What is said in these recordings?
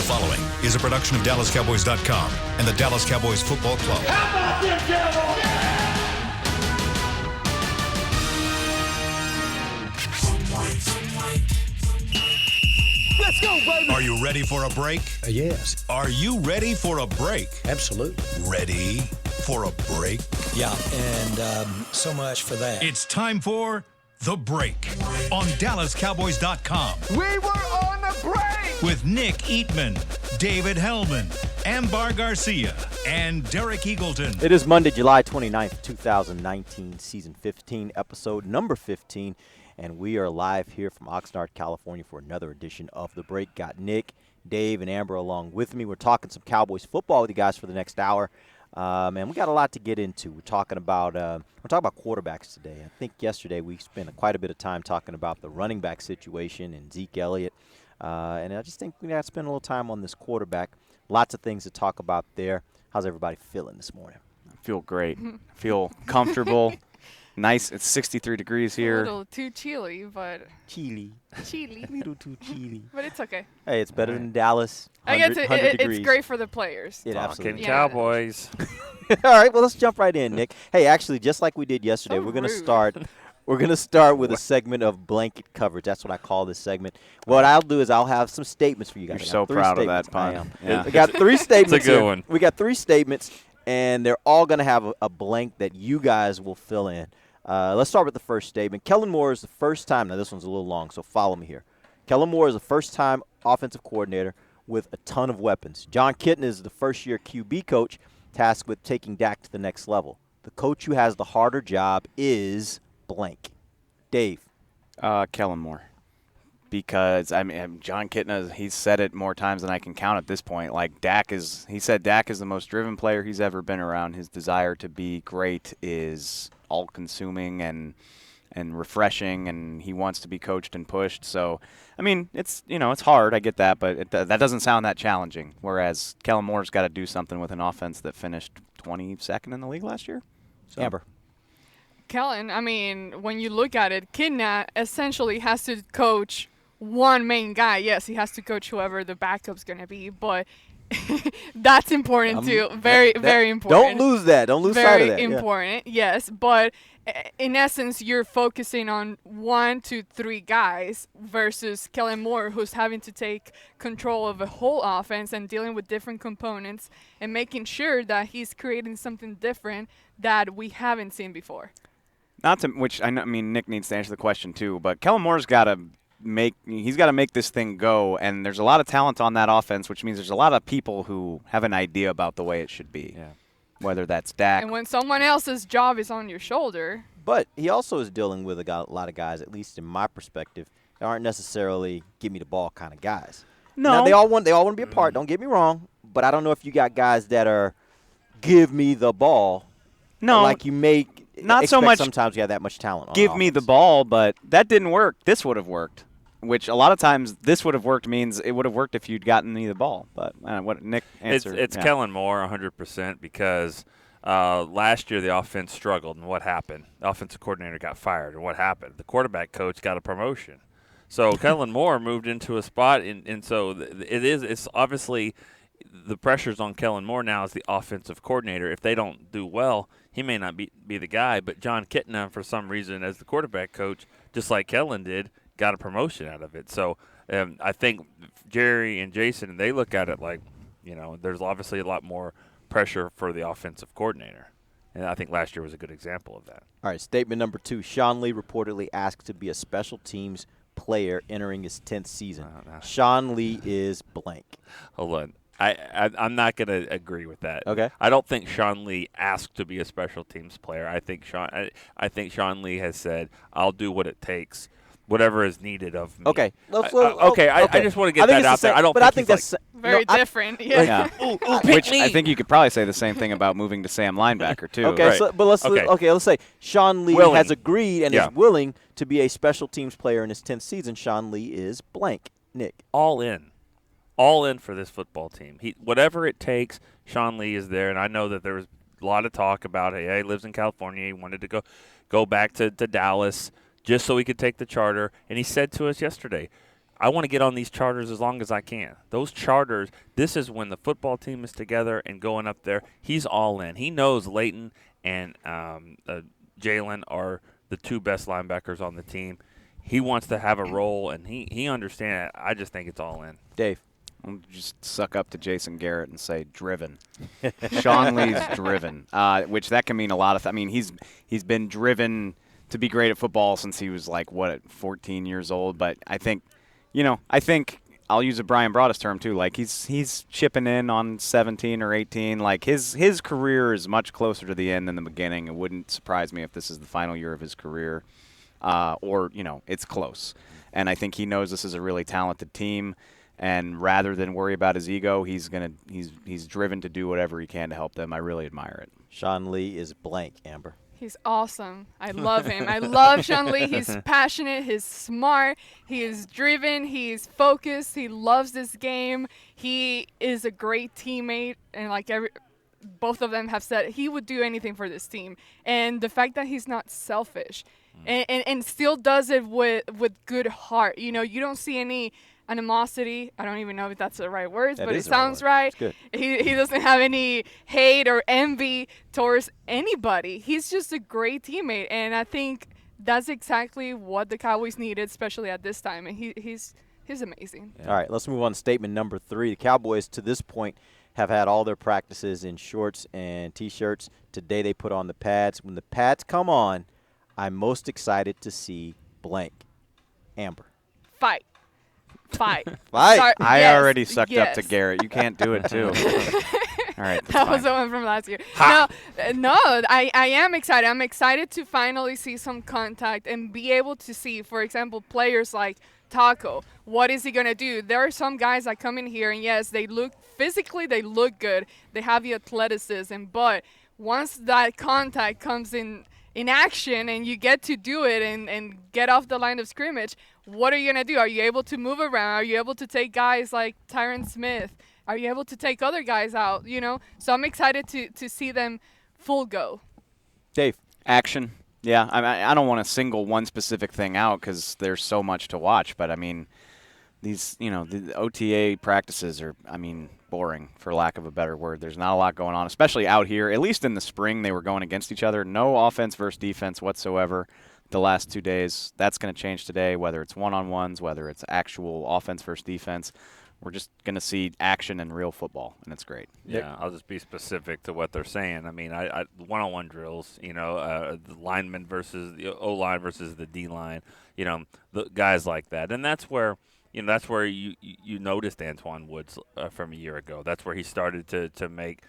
following is a production of DallasCowboys.com and the Dallas Cowboys Football Club. How about them Cowboys? Let's go, baby. Are you ready for a break? Yes, Are you ready for a break? absolutely. Ready for a break? Yeah, and so much for that. It's time for The Break on DallasCowboys.com We were on a break. with Nick Eatman, David Hellman, Ambar Garcia, and Derek Eagleton. It is Monday, July 29th, 2019, season 15, episode number 15, and we are live here from Oxnard, California for another edition of The Break. Got Nick, Dave, and Amber along with me. We're talking some Cowboys football with you guys for the next hour, and we got a lot to get into. We're talking about quarterbacks today. I think yesterday we spent quite a bit of time talking about the running back situation and Zeke Elliott, and I just think we got to spend a little time on this quarterback. Lots of things to talk about there. How's everybody feeling this morning? I feel great. I feel comfortable. Nice. It's 63 degrees A here. little too chilly, but Chilly. chilly. Little too chilly. But it's okay. Hey, it's better than Dallas. I guess 100 degrees. it's great for the players. It absolutely. Yeah. Cowboys. All right, well, let's jump right in, Nick. Hey, actually, just like we did yesterday, So we're going to rude. start. We're going to start with a segment of blanket coverage. That's what I call this segment. What I'll do is I'll have some statements for you guys. You're I got so three proud of statements. that pun. I am. Yeah. We got three statements. good here. one. We got three statements, and they're all going to have a blank that you guys will fill in. Let's start with the first statement. Kellen Moore is the first time. Now, this one's a little long, so follow me here. Kellen Moore is the first-time offensive coordinator with a ton of weapons. John Kitna is the first-year QB coach tasked with taking Dak to the next level. The coach who has the harder job is blank. Dave. Kellen Moore. Because, I mean, John Kitna, he's said it more times than I can count at this point. Like, he said Dak is the most driven player he's ever been around. His desire to be great is all-consuming and refreshing, and he wants to be coached and pushed. So, I mean, it's hard. I get that, but that doesn't sound that challenging. Whereas Kellen Moore's got to do something with an offense that finished 22nd in the league last year. So. Amber. Kellen, I mean, when you look at it, Kidna essentially has to coach one main guy. Yes, he has to coach whoever the backup's going to be, but that's important too. Very important. Don't lose that. Don't lose sight of that. Very important, yes. But in essence, you're focusing on 1 to 3 guys versus Kellen Moore, who's having to take control of a whole offense and dealing with different components and making sure that he's creating something different that we haven't seen before. Nick needs to answer the question too, but Kellen Moore's got to make this thing go, and there's a lot of talent on that offense, which means there's a lot of people who have an idea about the way it should be. Yeah. Whether that's Dak. And when someone else's job is on your shoulder. But he also is dealing with a lot of guys, at least in my perspective, that aren't necessarily give me the ball kind of guys. No. Now, they all want to be a part. Don't get me wrong, but I don't know if you got guys that are give me the ball. No. Like you make. Not so much Sometimes you have that much talent. Give me the ball, but that didn't work. This would have worked. Which a lot of times this would have worked means it would have worked if you'd gotten me the ball. But what Nick answered. It's Kellen Moore 100% because last year the offense struggled, and what happened? The offensive coordinator got fired, and what happened? The quarterback coach got a promotion. So Kellen Moore moved into a spot, and so it's obviously the pressure's on Kellen Moore now as the offensive coordinator. If they don't do well, he may not be the guy. But John Kitna, for some reason, as the quarterback coach, just like Kellen did, got a promotion out of it. So I think Jerry and Jason, they look at it like, there's obviously a lot more pressure for the offensive coordinator. And I think last year was a good example of that. All right, statement number 2. Sean Lee reportedly asked to be a special teams player entering his 10th season. Sean Lee is blank. Hold on. I'm not going to agree with that. Okay. I don't think Sean Lee asked to be a special teams player. I think Sean Lee has said, "I'll do what it takes, whatever is needed of me." Okay. I just want to get that out there. I think that's Very different. Yeah. Which I think you could probably say the same thing about moving to Sam linebacker too. Okay, Right. so, but let's say Sean Lee Willing. has agreed and Yeah. is willing to be a special teams player in his 10th season. Sean Lee is blank. Nick. all in for this football team. Whatever it takes, Sean Lee is there, and I know that there was a lot of talk about, hey, he lives in California. He wanted to go back to Dallas just so he could take the charter. And he said to us yesterday, I want to get on these charters as long as I can. Those charters, this is when the football team is together and going up there. He's all in. He knows Leighton and Jalen are the two best linebackers on the team. He wants to have a role, and he understands it. I just think it's all in. Dave. I'll just suck up to Jason Garrett and say driven. Sean Lee's driven, which that can mean a lot of I mean, he's been driven to be great at football since he was 14 years old. But I think I'll use a Brian Broaddus term too. Like he's chipping in on 17 or 18. Like his career is much closer to the end than the beginning. It wouldn't surprise me if this is the final year of his career, or it's close. And I think he knows this is a really talented team. And rather than worry about his ego, he's driven to do whatever he can to help them. I really admire it. Sean Lee is blank, Amber. He's awesome. I love him. I love Sean Lee. He's passionate. He's smart. He is driven. He's focused. He loves this game. He is a great teammate. And both of them have said he would do anything for this team. And the fact that he's not selfish and still does it with good heart. You don't see any animosity. I don't even know if that's the right words, but it sounds right. He doesn't have any hate or envy towards anybody. He's just a great teammate, and I think that's exactly what the Cowboys needed, especially at this time. And he's amazing. Yeah. All right, let's move on to statement number 3. The Cowboys, to this point, have had all their practices in shorts and T-shirts. Today they put on the pads. When the pads come on, I'm most excited to see blank. Amber. Fight. Fight. I already sucked up to Garrett. You can't do it too. All right. That was the one from last year. No, I am excited. I'm excited to finally see some contact and be able to see, for example, players like Taco. What is he going to do? There are some guys that come in here, and yes, they look good. They have the athleticism, but once that contact comes in action and you get to do it and get off the line of scrimmage, what are you going to do? Are you able to move around? Are you able to take guys like Tyron Smith? Are you able to take other guys out, So I'm excited to see them full go. Dave. Action. Yeah, I don't want to single one specific thing out because there's so much to watch. But, I mean, these, the OTA practices are, boring, for lack of a better word. There's not a lot going on, especially out here. At least in the spring, they were going against each other. No offense versus defense whatsoever the last 2 days. That's going to change today, whether it's one-on-ones, whether it's actual offense versus defense. We're just going to see action and real football, and it's great. Yeah, I'll just be specific to what they're saying. I one-on-one drills, the lineman versus the O-line versus the D-line, the guys like that. And that's where you noticed Antoine Woods from a year ago. That's where he started to make,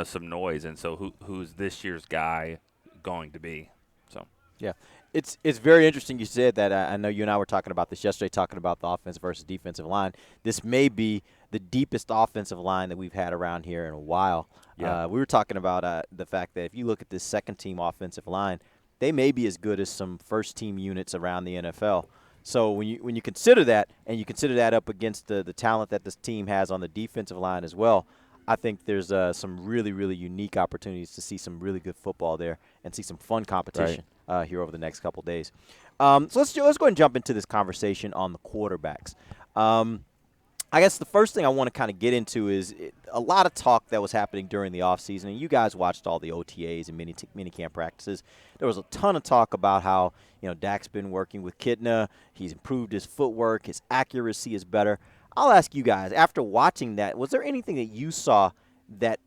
some noise. And so who's this year's guy going to be? So yeah. It's very interesting you said that. I know you and I were talking about this yesterday, talking about the offense versus defensive line. This may be the deepest offensive line that we've had around here in a while. Yeah. We were talking about the fact that if you look at this second-team offensive line, they may be as good as some first-team units around the NFL. So when you consider that, and you consider that up against the talent that this team has on the defensive line as well, I think there's some really, really unique opportunities to see some really good football there and see some fun competition here over the next couple days. So let's go ahead and jump into this conversation on the quarterbacks. I guess the first thing I want to kind of get into is a lot of talk that was happening during the offseason, and you guys watched all the OTAs and minicamp practices. There was a ton of talk about how, Dak's been working with Kitna. He's improved his footwork. His accuracy is better. I'll ask you guys, after watching that, was there anything that you saw that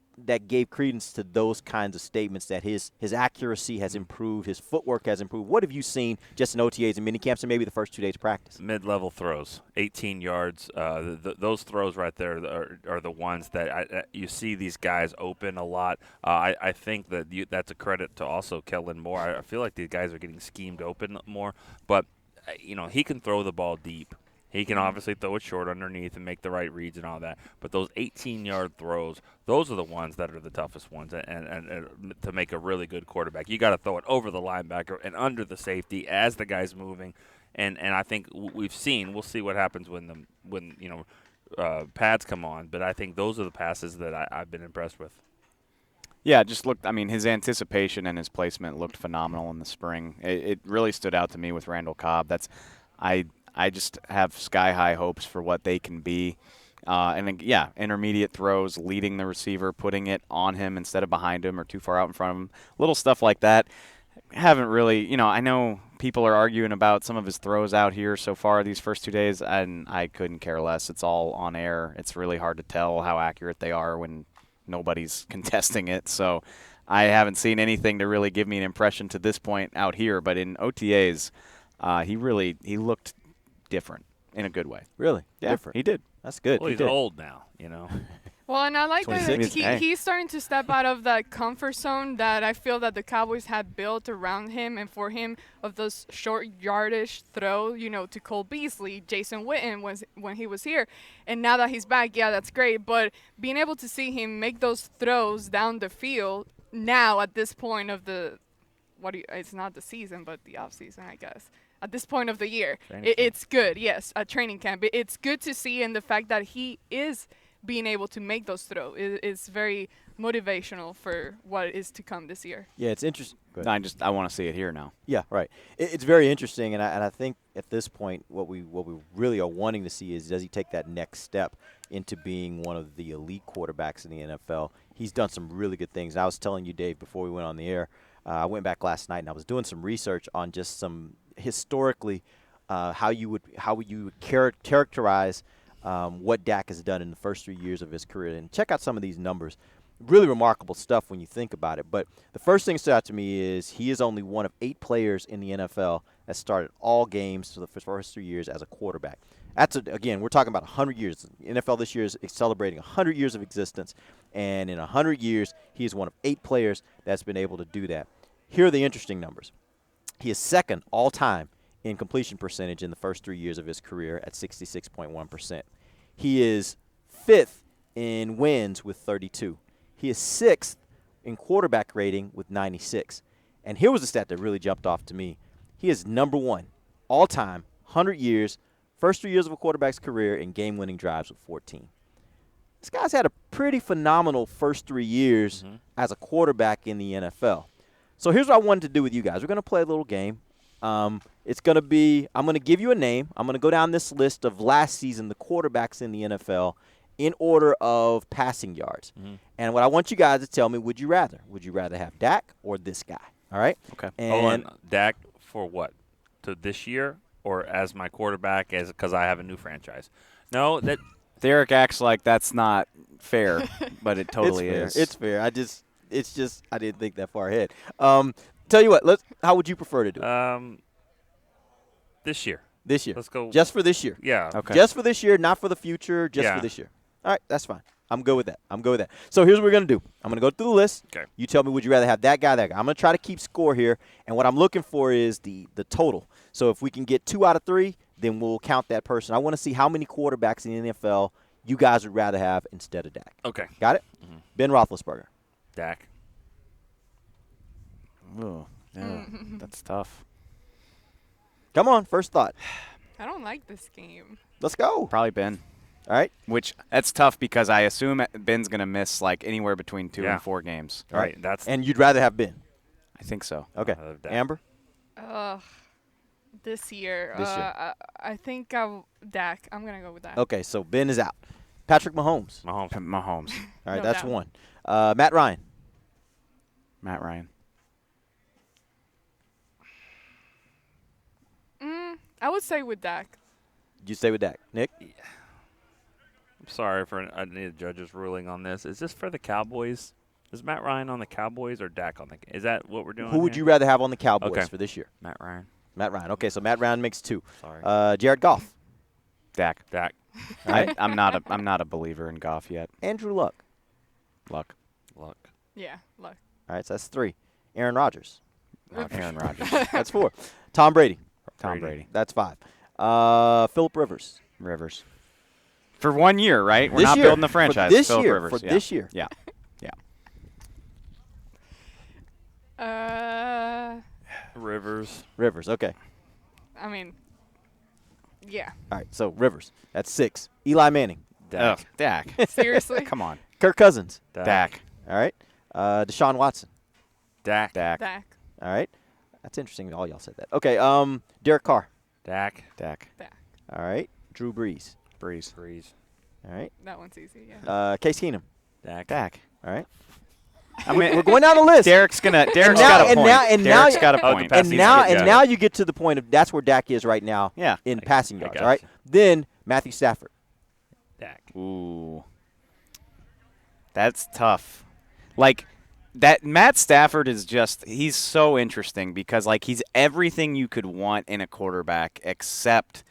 gave credence to those kinds of statements, that his accuracy has improved, his footwork has improved? What have you seen just in OTAs and minicamps and maybe the first 2 days of practice? Mid-level throws, 18 yards. Those throws right there are the ones that you see these guys open a lot. I think that's a credit to also Kellen Moore. I feel like these guys are getting schemed open more, but he can throw the ball deep. He can obviously throw it short underneath and make the right reads and all that. But those 18-yard throws, those are the ones that are the toughest ones. And to make a really good quarterback, you got to throw it over the linebacker and under the safety as the guy's moving. And I think we'll see what happens when pads come on. But I think those are the passes that I've been impressed with. Yeah, his anticipation and his placement looked phenomenal in the spring. It really stood out to me with Randall Cobb. I just have sky-high hopes for what they can be. Intermediate throws, leading the receiver, putting it on him instead of behind him or too far out in front of him. Little stuff like that. Haven't really, I know people are arguing about some of his throws out here so far these first 2 days, and I couldn't care less. It's all on air. It's really hard to tell how accurate they are when nobody's contesting it. So I haven't seen anything to really give me an impression to this point out here. But in OTAs, he looked different in a good way. Really? Yeah, Different. he did. That's good. Well, He he's did. old now, Well, and I like that 26. Hey. he's starting to step out of that comfort zone that I feel that the Cowboys had built around him and for him of those short yardage throw, to Cole Beasley, Jason Witten when he was here. And now that he's back, yeah, that's great. But being able to see him make those throws down the field now at this point of it's not the season, but the off season, I guess. At this point of the year, it's good. Yes, at training camp, it's good to see, and the fact that he is being able to make those throws is very motivational for what is to come this year. Yeah, it's interesting. I want to see it here now. Yeah, right. It's very interesting, and I think at this point, what we really are wanting to see is, does he take that next step into being one of the elite quarterbacks in the NFL? He's done some really good things. And I was telling you, Dave, before we went on the air, I went back last night and I was doing some research on just some historically how you would characterize what Dak has done in the first 3 years of his career. And check out some of these numbers. Really remarkable stuff when you think about it. But the first thing that stood out to me is he is only one of 8 players in the NFL that started all games for the first 3 years as a quarterback. Again, we're talking about 100 years. The NFL this year is celebrating 100 years of existence. And in 100 years, he is one of 8 players that's been able to do that. Here are the interesting numbers. He is second all-time in completion percentage in the first 3 years of his career at 66.1%. He is 5th in wins with 32. He is 6th in quarterback rating with 96. And here was a stat that really jumped off to me. He is number 1 all-time, 100 years, first 3 years of a quarterback's career in game-winning drives with 14. This guy's had a pretty phenomenal first 3 years as a quarterback in the NFL. So here's what I wanted to do with you guys. We're going to play a little game. It's going to be, I'm going to give you a name. I'm going to go down this list of last season, the quarterbacks in the NFL, in order of passing yards. And what I want you guys to tell me, would you rather? Would you rather have Dak or this guy? All right? Okay. Hold on. Dak for what? To this year or as my quarterback because I have a new franchise? No, that Derek acts like that's not fair, but it totally is. It's fair. It's just I didn't think that far ahead. Tell you what, how would you prefer to do it? This year. This year. Let's go. Just for this year. Yeah. Okay. Just for this year, not for the future, just for this year. All right, that's fine. I'm good with that. So here's what we're going to do. I'm going to go through the list. Okay. You tell me, would you rather have that guy, that guy? I'm going to try to keep score here, and what I'm looking for is the total. So if we can get 2 out of 3, then we'll count that person. I want to see how many quarterbacks in the NFL you guys would rather have instead of Dak. Okay. Got it? Ben Roethlisberger. Dak. Oh, yeah, that's tough. Come on, first thought. I don't like this game. Let's go. Probably Ben. All right. Which that's tough because I assume Ben's going to miss like anywhere between 2 and 4 games. All right. That's And you'd rather have Ben. I think so. Okay. Dak. Amber? This year. This year. I think Dak. I'm going to go with that. Okay, so Ben is out. Patrick Mahomes. Mahomes. All right, No that's doubt. 1. Matt Ryan. Matt Ryan. I would say with Dak. You stay with Dak. Nick? I'm sorry for I need a judge's ruling on this. Is this for the Cowboys? Is Matt Ryan on the Cowboys or Dak on the? Is that what we're doing? Who would here? you rather have on the Cowboys Okay. for this year? Matt Ryan. Matt Ryan. Okay, so Matt Ryan makes 2. Sorry. Jared Goff. Dak. I'm not a believer in Goff yet. Andrew Luck. Luck. Yeah, look. All right, so that's 3. Aaron Rodgers. Aaron Rodgers. That's 4. Tom Brady. Tom Brady. That's 5. Phillip Rivers. Rivers. For 1 year, right? We're This not year. building the franchise. For this Phillip year. Rivers. For yeah. this year. Yeah. Rivers. Rivers. Okay. I mean, yeah. All right, so Rivers. That's 6. Eli Manning. Dak. Ugh, Dak. Seriously? Come on. Kirk Cousins. Dak. All right. Deshaun Watson. Dak. Dak. Dak. All right. That's interesting. All y'all said that. Okay. Derek Carr. Dak. Dak. Dak. All right. Drew Brees. Breeze. All right. That one's easy, yeah. Case Keenum. Dak. All right. I mean, We're going down the list. Derek's got a point. Derek's got a point. Now you get to the point of that's where Dak is right now. Yeah. In passing yards. got All right. you. Then Matthew Stafford. Dak. Ooh. That's tough. Like, that Matt Stafford is he's so interesting because, like, he's everything you could want in a quarterback except,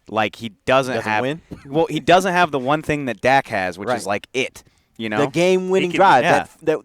like, he doesn't win? Well, he doesn't have the one thing that Dak has, which is, like, it. You know? The game-winning He can- drive.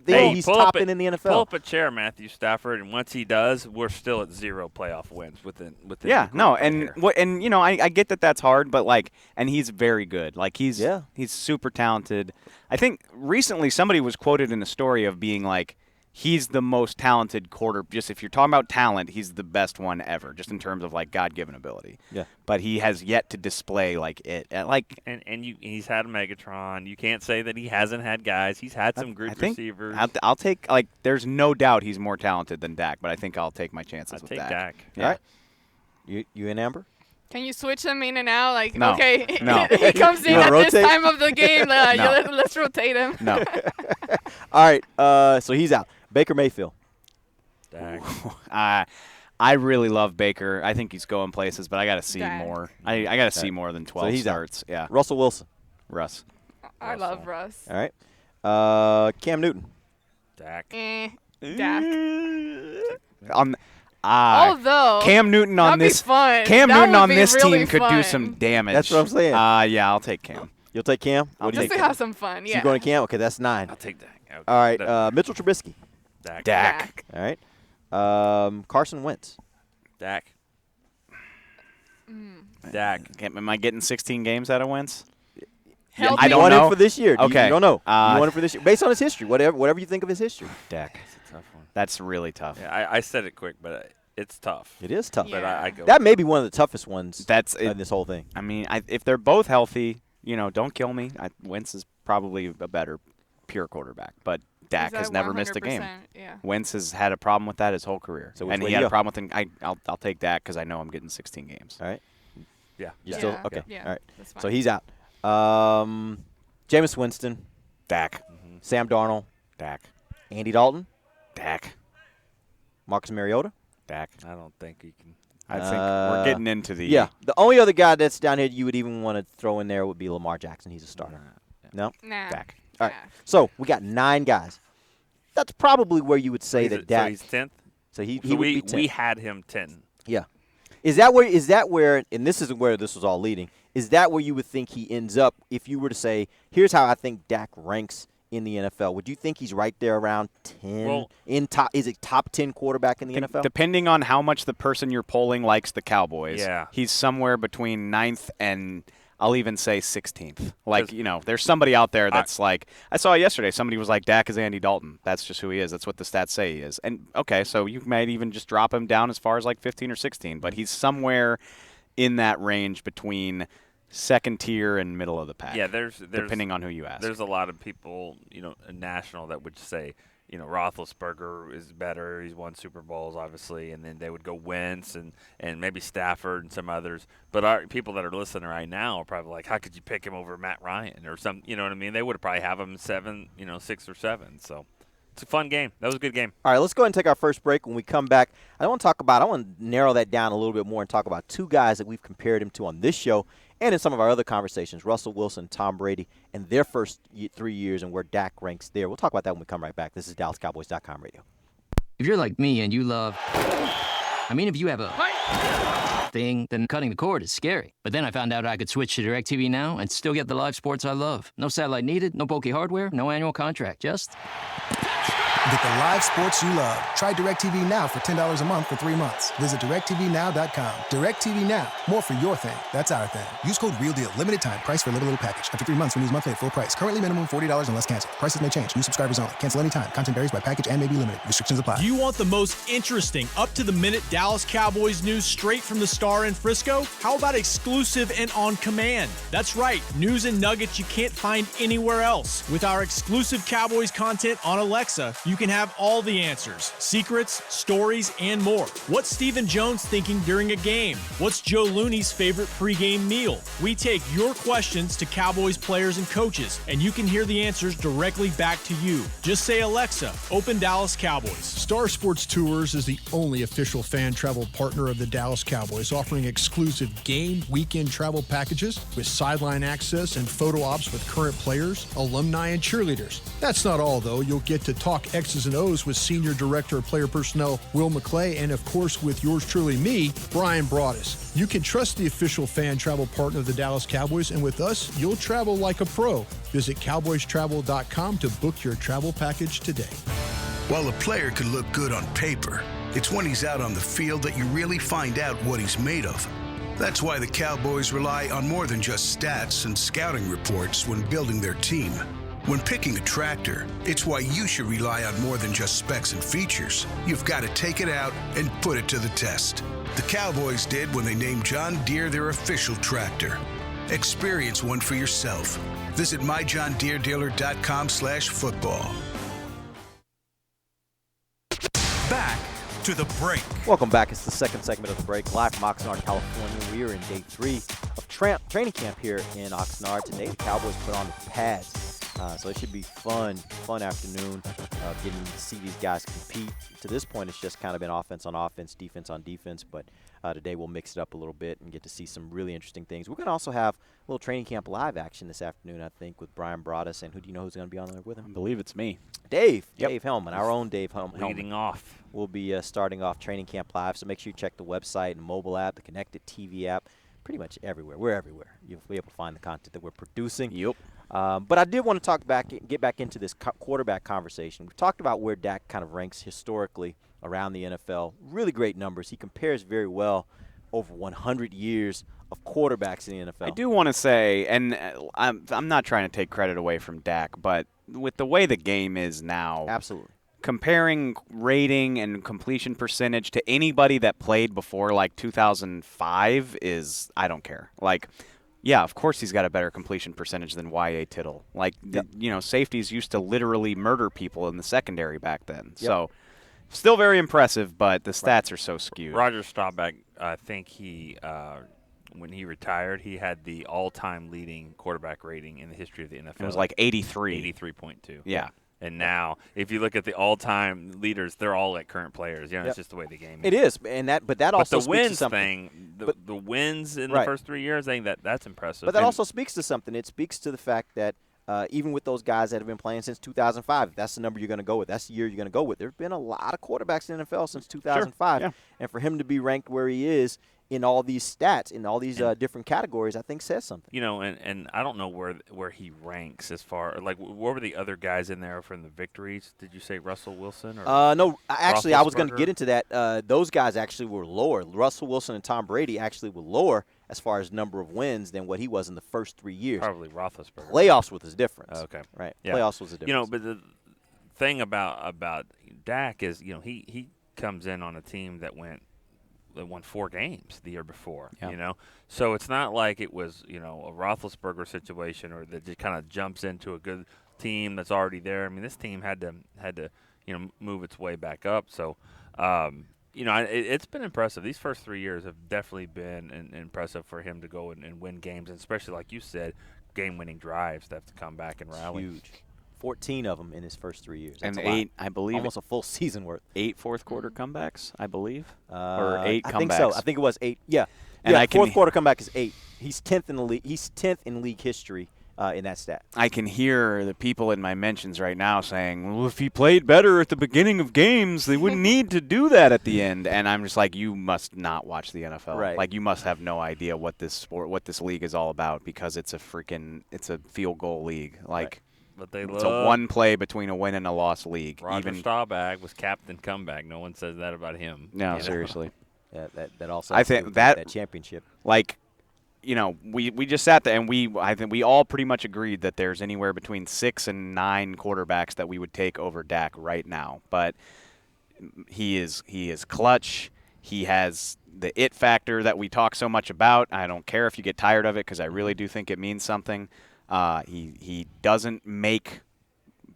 yeah. He's topping in the NFL. Pull up a chair, Matthew Stafford, and once he does, we're still at 0 playoff wins within. Yeah, the no, group right and here. and you know, I get that that's hard, but like, and he's very good. Like he's super talented. I think recently somebody was quoted in a story of being like, he's the most talented just if you're talking about talent, he's the best one ever, just in terms of like God-given ability. Yeah. But he has yet to display like it. Like, and he's had a Megatron. You can't say that he hasn't had guys. He's had some good receivers. I'll take, like, there's no doubt he's more talented than Dak, but I think I'll take my chances I'll with take Dak. Yeah. All right. You and Amber? Can you switch them in and out? Like, No. okay, No. he comes in wanna at this rotate? time of the game. No. Let's rotate him. No. All right. So he's out. Baker Mayfield. Dak. I really love Baker. I think he's going places, but I got to see Dak. more. I got to see more than 12 he's out. starts. Yeah. Russell Wilson. Russ. I love Russ. All right. Cam Newton. Dak. Dak. Although Cam Newton on that'd be this fun. Cam That Newton would on be this really team could do fun. some damage. That's what I'm saying. Yeah, I'll take Cam. You'll take Cam? What do you Just think? to have some fun. So Yeah. you're going to Cam? Okay, that's 9. I'll take Dak. Okay. All right. Mitchell Trubisky. Dak. Dak. All right. Carson Wentz. Dak. Dak. Am I getting 16 games out of Wentz? Healthy. I don't want know. it for this year. Okay. You don't know. Uh, you want it for this year. Based on his history. Whatever you think of his history. Dak. That's a tough one. That's really tough. Yeah, I said it quick, but it's tough. It is tough. But Yeah. I go. That may be one of the toughest ones That's in this whole thing. I mean, if they're both healthy, don't kill me. Wentz is probably a better pure quarterback, but Dak He's has at never missed a game. 100%, Yeah. Wentz has had a problem with that his whole career. So which and way he you had a go? problem with it. I'll take Dak because I know I'm getting 16 games. All right. Yeah. You Yeah. still okay? Yeah, All right. that's fine. So he's out. Jameis Winston, Dak. Sam Darnold, Dak. Andy Dalton, Dak. Marcus Mariota. Dak. I don't think you can. I think we're getting into the Yeah. The only other guy that's down here you would even want to throw in there would be Lamar Jackson. He's a starter. No. Nah. Dak. All right. So we got 9 guys. That's probably where you would say So that Dak. he's 10th. So he So would we be 10. we had him 10. Yeah. Is that where and this isn't where this was all leading, is that where you would think he ends up if you were to say, here's how I think Dak ranks in the NFL? Would you think he's right there around 10 Well- is it top 10 quarterback in the NFL? Depending on how much the person you're polling likes the Cowboys, Yeah. he's somewhere between 9th and I'll even say 16th. Like, there's somebody out there that's like, I saw yesterday, somebody was like, Dak is Andy Dalton. That's just who he is. That's what the stats say he is. And, okay, so you might even just drop him down as far as like 15 or 16, but he's somewhere in that range between second tier and middle of the pack. Yeah, there's depending on who you ask. There's a lot of people, national that would say, Roethlisberger is better. He's won Super Bowls, obviously, and then they would go Wentz and maybe Stafford and some others. But our people that are listening right now are probably like, how could you pick him over Matt Ryan or some? You know what I mean? They would probably have him 7, 6 or 7. So it's a fun game. That was a good game. All right, let's go ahead and take our first break. When we come back, I want to narrow that down a little bit more and talk about 2 guys that we've compared him to on this show and in some of our other conversations, Russell Wilson, Tom Brady, and their first 3 years and where Dak ranks there. We'll talk about that when we come right back. This is DallasCowboys.com radio. If you're like me and you love... if you have a thing, then cutting the cord is scary. But then I found out I could switch to DirecTV Now and still get the live sports I love. No satellite needed, no bulky hardware, no annual contract, just... Get the live sports you love. Try DirecTV Now for $10 a month for 3 months. Visit DirecTVNow.com. DirecTV Now. More for your thing. That's our thing. Use code REALDEAL. Limited time. Price for a little package. After 3 months, renews monthly at full price. Currently minimum $40 unless canceled. Prices may change. New subscribers only. Cancel anytime. Content varies by package and may be limited. Restrictions apply. Do you want the most interesting, up-to-the-minute Dallas Cowboys news straight from the Star in Frisco? How about exclusive and on command? That's right. News and nuggets you can't find anywhere else. With our exclusive Cowboys content on Alexa, you you can have all the answers, secrets, stories, and more. What's Stephen Jones thinking during a game? What's Joe Looney's favorite pregame meal? We take your questions to Cowboys players and coaches, and you can hear the answers directly back to you. Just say, Alexa, open Dallas Cowboys. Star Sports Tours is the only official fan travel partner of the Dallas Cowboys, offering exclusive game weekend travel packages with sideline access and photo ops with current players, alumni, and cheerleaders. That's not all, though. You'll get to talk X's and O's with Senior Director of Player Personnel Will McClay, and of course with yours truly, me, Brian Broaddus. You can trust the official fan travel partner of the Dallas Cowboys, and with us, you'll travel like a pro. Visit cowboystravel.com to book your travel package today. While a player can look good on paper, it's when he's out on the field that you really find out what he's made of. That's why the Cowboys rely on more than just stats and scouting reports when building their team. When picking a tractor, it's why you should rely on more than just specs and features. You've got to take it out and put it to the test. The Cowboys did when they named John Deere their official tractor. Experience one for yourself. Visit myjohndeeredealer.com/football. Back to the break. Welcome back. It's the second segment of the break. Live from Oxnard, California. We are in day 3 of training camp here in Oxnard. Today, the Cowboys put on the pads. So it should be fun afternoon getting to see these guys compete. To this point, it's just kind of been offense on offense, defense on defense. But today we'll mix it up a little bit and get to see some really interesting things. We're going to also have a little training camp live action this afternoon, I think, with Brian Broaddus. And who do you know who's going to be on there with him? I believe it's me. Dave. Yep. Dave Hellman, our own Dave Hellman. Leading off. We'll be starting off training camp live. So make sure you check the website and mobile app, the connected TV app. Pretty much everywhere. We're everywhere. You'll be able to find the content that we're producing. Yep. But I did want to get back into this quarterback conversation. We've talked about where Dak kind of ranks historically around the NFL. Really great numbers. He compares very well over 100 years of quarterbacks in the NFL. I do want to say, and I'm not trying to take credit away from Dak, but with the way the game is now, absolutely. Comparing rating and completion percentage to anybody that played before like 2005 is, I don't care. Like, yeah, of course he's got a better completion percentage than Y.A. Tittle. Like, safeties used to literally murder people in the secondary back then. Yep. So, still very impressive, but the stats are so skewed. Roger Staubach, I think he, when he retired, he had the all-time leading quarterback rating in the history of the NFL. It was like 83. 83.2. Yeah. And now, if you look at the all-time leaders, they're all like current players. It's just the way the game is. It is, and but also the speaks wins to something. the wins in the first 3 years, I think that's impressive. But that also speaks to something. It speaks to the fact that even with those guys that have been playing since 2005, if that's the number you're going to go with, that's the year you're going to go with. There have been a lot of quarterbacks in the NFL since 2005, Sure. Yeah. And for him to be ranked where he is in all these stats, in all these different categories, I think says something. And I don't know where he ranks as far, like, what were the other guys in there from the victories? Did you say Russell Wilson? Or no, actually, I was going to get into that. Those guys actually were lower. Russell Wilson and Tom Brady actually were lower as far as number of wins than what he was in the first 3 years. Probably Roethlisberger. Playoffs was his difference. Oh, okay. Right. Yeah. Playoffs was the difference. But the thing about Dak is, he comes in on a team that won 4 games the year before, So it's not like it was, a Roethlisberger situation or that just kind of jumps into a good team that's already there. I mean, this team had to move its way back up. So, it's been impressive. These first 3 years have definitely been impressive for him to go and win games, and especially, like you said, game-winning drives that have to come back and rally. Huge. 14 of them in his first 3 years. That's and a 8, lot. I believe. Almost a full season worth. 8 fourth-quarter comebacks, I believe. Or 8 comebacks. I think so. I think it was 8. Yeah. And fourth quarter comeback is 8. He's 10th in the league. He's 10th in league history in that stat. I can hear the people in my mentions right now saying, well, if he played better at the beginning of games, they wouldn't need to do that at the end. And I'm just like, you must not watch the NFL. Right. Like, you must have no idea what this league is all about, because it's a field goal league. Like, right. But it's a one play between a win and a loss league. Roger Staubach was captain comeback. No one says that about him. No, seriously. Yeah, that also. I think that championship. Like, we just sat there and I think we all pretty much agreed that there's anywhere between 6 and 9 quarterbacks that we would take over Dak right now. But he is clutch. He has the it factor that we talk so much about. I don't care if you get tired of it, because I really do think it means something. He doesn't make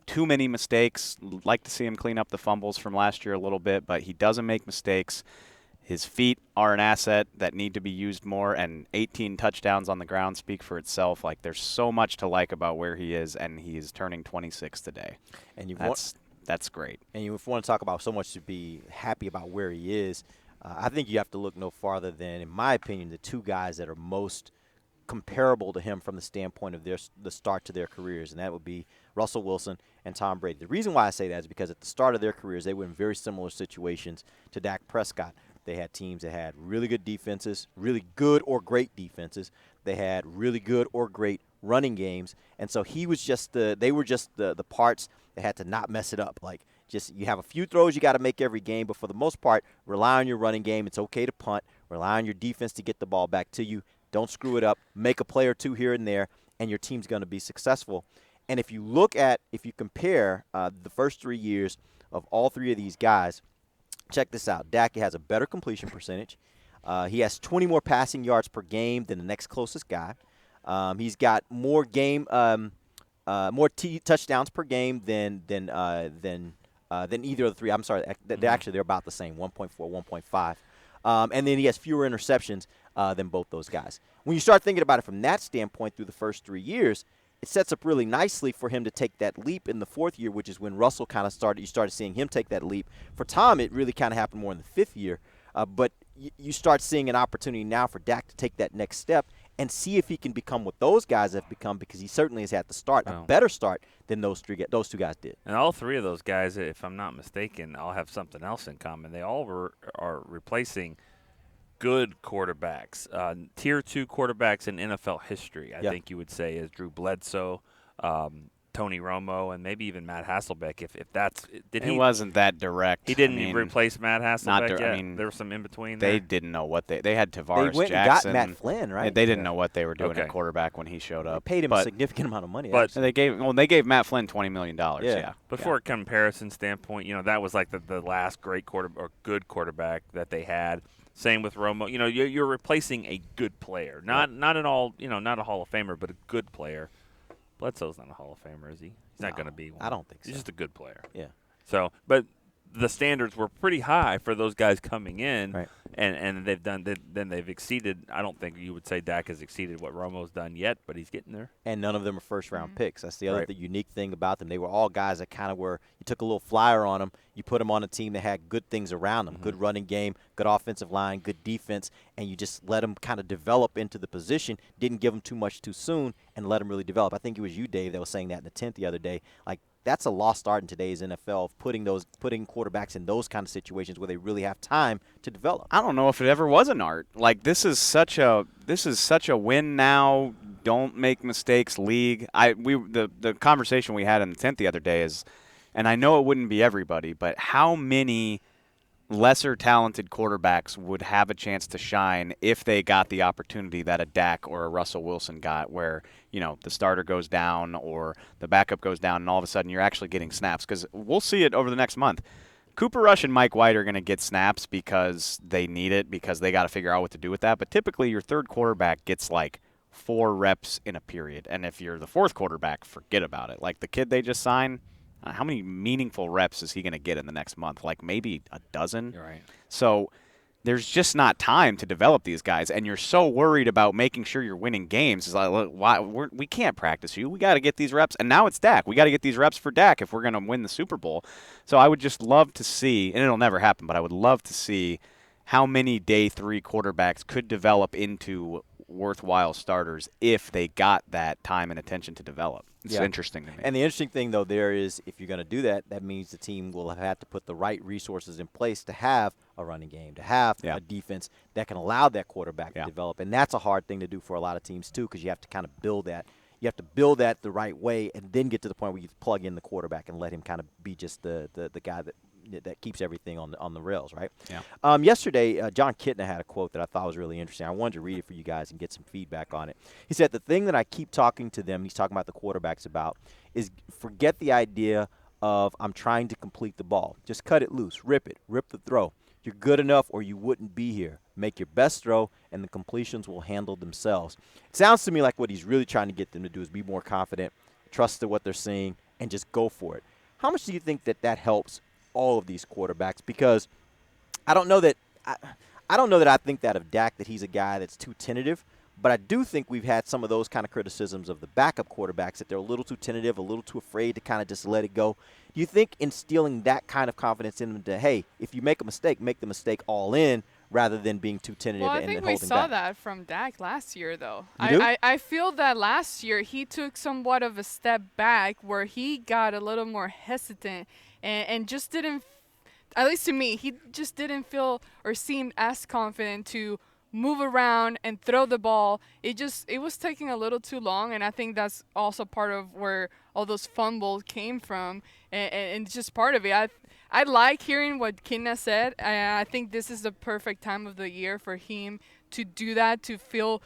too many mistakes. Like to see him clean up the fumbles from last year a little bit, but he doesn't make mistakes. His feet are an asset that need to be used more, and 18 touchdowns on the ground speak for itself. Like, there's so much to like about where he is, and he is turning 26 today. And that's great. And you want to talk about so much to be happy about where he is. I think you have to look no farther than, in my opinion, the two guys that are most comparable to him from the standpoint of the start to their careers, and that would be Russell Wilson and Tom Brady. The reason why I say that is because at the start of their careers, they were in very similar situations to Dak Prescott. They had teams that had really good defenses, really good or great defenses. They had really good or great running games, and so they were just the parts that had to not mess it up. Like, just you have a few throws you got to make every game, but for the most part, rely on your running game. It's okay to punt. Rely on your defense to get the ball back to you. Don't screw it up. Make a play or two here and there, and your team's going to be successful. And if you compare the first 3 years of all three of these guys, check this out. Dak has a better completion percentage. He has 20 more passing yards per game than the next closest guy. He's got more touchdowns per game than either of the three. I'm sorry, they're about the same, 1.4, 1.5. And then he has fewer interceptions than both those guys. When you start thinking about it from that standpoint through the first 3 years, it sets up really nicely for him to take that leap in the fourth year, which is when Russell kind of started. You started seeing him take that leap. For Tom, it really kind of happened more in the fifth year. But you start seeing an opportunity now for Dak to take that next step and see if he can become what those guys have become, because he certainly has had a better start than those two guys did. And all three of those guys, if I'm not mistaken, all have something else in common. They all are replacing good quarterbacks, tier 2 quarterbacks in NFL history. I think you would say is Drew Bledsoe, Tony Romo, and maybe even Matt Hasselbeck. If that's he wasn't that direct. He didn't replace Matt Hasselbeck yet. There was some in between. They didn't know what they had. Tavares they went Jackson. And got Matt Flynn, right? They didn't know what they were doing at quarterback when he showed up. They paid him a significant amount of money. But they gave Matt Flynn $20 million. Yeah. But for a comparison standpoint, that was like the last great good quarterback that they had. Same with Romo. You're replacing a good player, not a Hall of Famer, but a good player. Bledsoe's not a Hall of Famer, is he? He's not going to be one. I don't think so. He's just a good player. Yeah. So, but the standards were pretty high for those guys coming in, right. and they've exceeded. I don't think you would say Dak has exceeded what Romo's done yet, but he's getting there. And none of them are first-round picks. That's the other unique thing about them. They were all guys that kind of were. You took a little flyer on them. You put them on a team that had good things around them, good running game, good offensive line, good defense, and you just let them kind of develop into the position. Didn't give them too much too soon, and let them really develop. I think it was you, Dave, that was saying that in the 10th the other day. Like, that's a lost art in today's NFL of putting quarterbacks in those kind of situations where they really have time to develop. I don't know if it ever was an art. Like, this is such a win now, don't make mistakes league. The conversation we had in the 10th the other day is, and I know it wouldn't be everybody, but how many lesser talented quarterbacks would have a chance to shine if they got the opportunity that a Dak or a Russell Wilson got, where the starter goes down or the backup goes down and all of a sudden you're actually getting snaps? Because we'll see it over the next month. Cooper Rush and Mike White are going to get snaps because they need it, because they got to figure out what to do with that. But typically your third quarterback gets like 4 reps in a period, and if you're the fourth quarterback, forget about it. Like the kid they just signed, how many meaningful reps is he going to get in the next month? Like maybe a dozen? You're right. So there's just not time to develop these guys, and you're so worried about making sure you're winning games. It's like, look, we can't practice you. We got to get these reps. And now it's Dak. We got to get these reps for Dak if we're going to win the Super Bowl. So I would just love to see, and it'll never happen, but I would love to see how many day 3 quarterbacks could develop into worthwhile starters if they got that time and attention to develop. It's interesting to me. And the interesting thing, though, there is if you're going to do that, that means the team will have had to put the right resources in place to have a running game, to have a defense that can allow that quarterback to develop. And that's a hard thing to do for a lot of teams, too, because you have to kind of build that. You have to build that the right way and then get to the point where you plug in the quarterback and let him kind of be just the guy that keeps everything on the rails, right? Yeah. Yesterday, John Kitna had a quote that I thought was really interesting. I wanted to read it for you guys and get some feedback on it. He said, the thing that I keep talking to them, he's talking about the quarterbacks about, is forget the idea of I'm trying to complete the ball. Just cut it loose, rip the throw. You're good enough or you wouldn't be here. Make your best throw, and the completions will handle themselves. It sounds to me like what he's really trying to get them to do is be more confident, trust in what they're seeing, and just go for it. How much do you think that helps all of these quarterbacks? Because I don't know that I think that of Dak, that he's a guy that's too tentative. But I do think we've had some of those kind of criticisms of the backup quarterbacks, that they're a little too tentative, a little too afraid to kind of just let it go. Do you think instilling that kind of confidence in them to, hey, if you make a mistake, make the mistake all in rather than being too tentative and holding back? Well, I think we saw that from Dak last year, though. You do? I feel that last year he took somewhat of a step back where he got a little more hesitant and just didn't, at least to me, he just didn't feel or seem as confident to move around and throw the ball. It was taking a little too long, and I think that's also part of where all those fumbles came from, and it's just part of it. I like hearing what Kitna said. I think this is the perfect time of the year for him to do that, to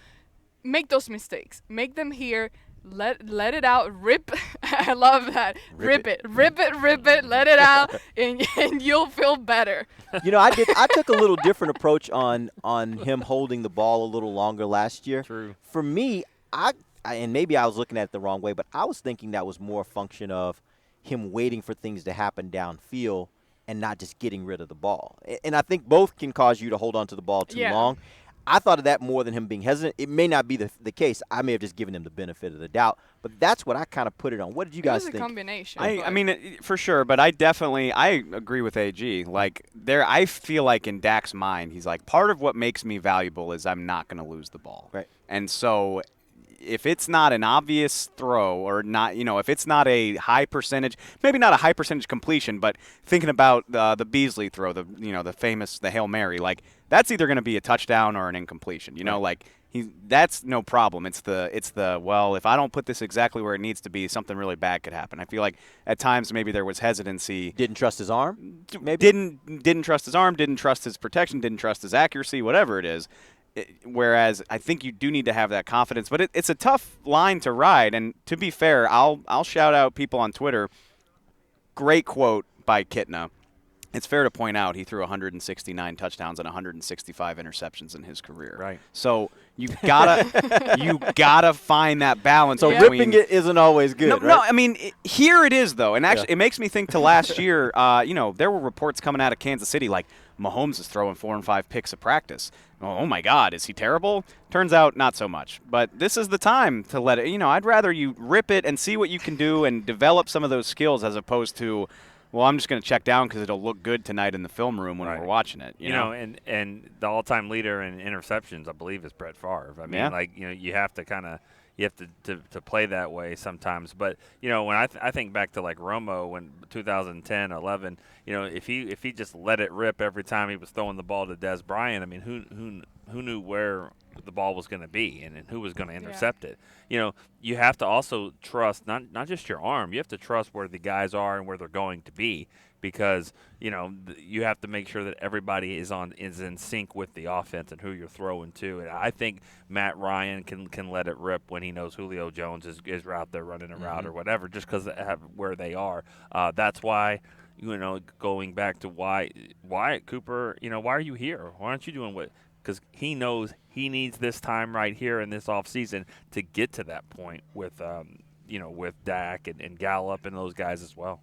make those mistakes, make them here, let it out, rip. I love that. Rip it, let it out, and you'll feel better. You know, I took a little different approach on him holding the ball a little longer last year. True. For me, and maybe I was looking at it the wrong way, but I was thinking that was more a function of him waiting for things to happen downfield and not just getting rid of the ball. And I think both can cause you to hold on to the ball too long. I thought of that more than him being hesitant. It may not be the case. I may have just given him the benefit of the doubt, but that's what I kind of put it on. What did you guys think? It was a combination. I mean, for sure, but I agree with AG. Like, I feel like in Dak's mind, he's like, part of what makes me valuable is I'm not going to lose the ball. Right. And so if it's not an obvious throw or not, if it's not a high percentage, maybe not a high percentage completion, but thinking about the Beasley throw, the famous Hail Mary, like that's either going to be a touchdown or an incompletion. That's no problem. It's the well, if I don't put this exactly where it needs to be, something really bad could happen. I feel like at times maybe there was hesitancy. Didn't trust his arm? Maybe didn't trust his arm, didn't trust his protection, didn't trust his accuracy, whatever it is. Whereas I think you do need to have that confidence, but it's a tough line to ride. And to be fair, I'll shout out people on Twitter. Great quote by Kitna. It's fair to point out he threw 169 touchdowns and 165 interceptions in his career. Right. So you gotta find that balance. So between, ripping it isn't always good. No, right? no. I mean, here it is though, and actually, it makes me think to last year. There were reports coming out of Kansas City like Mahomes is throwing 4 and 5 picks a practice. Oh my God, is he terrible? Turns out not so much. But this is the time to let it. I'd rather you rip it and see what you can do and develop some of those skills as opposed to, well, I'm just going to check down because it'll look good tonight in the film room when we're watching it. You know, and the all-time leader in interceptions, I believe, is Brett Favre. I mean, you have to to play that way sometimes. But when I think back to like Romo when 2010, 11, if he just let it rip every time he was throwing the ball to Des Bryant, I mean, who knew where the ball was going to be and who was going to intercept it? You have to also trust not just your arm. You have to trust where the guys are and where they're going to be, because you have to make sure that everybody is in sync with the offense and who you're throwing to. And I think Matt Ryan can let it rip when he knows Julio Jones is out there running a route or whatever, just because of where they are. That's why. Going back to why Wyatt Cooper, why are you here? Why aren't you doing what? Because he knows he needs this time right here in this offseason to get to that point with Dak and Gallup and those guys as well.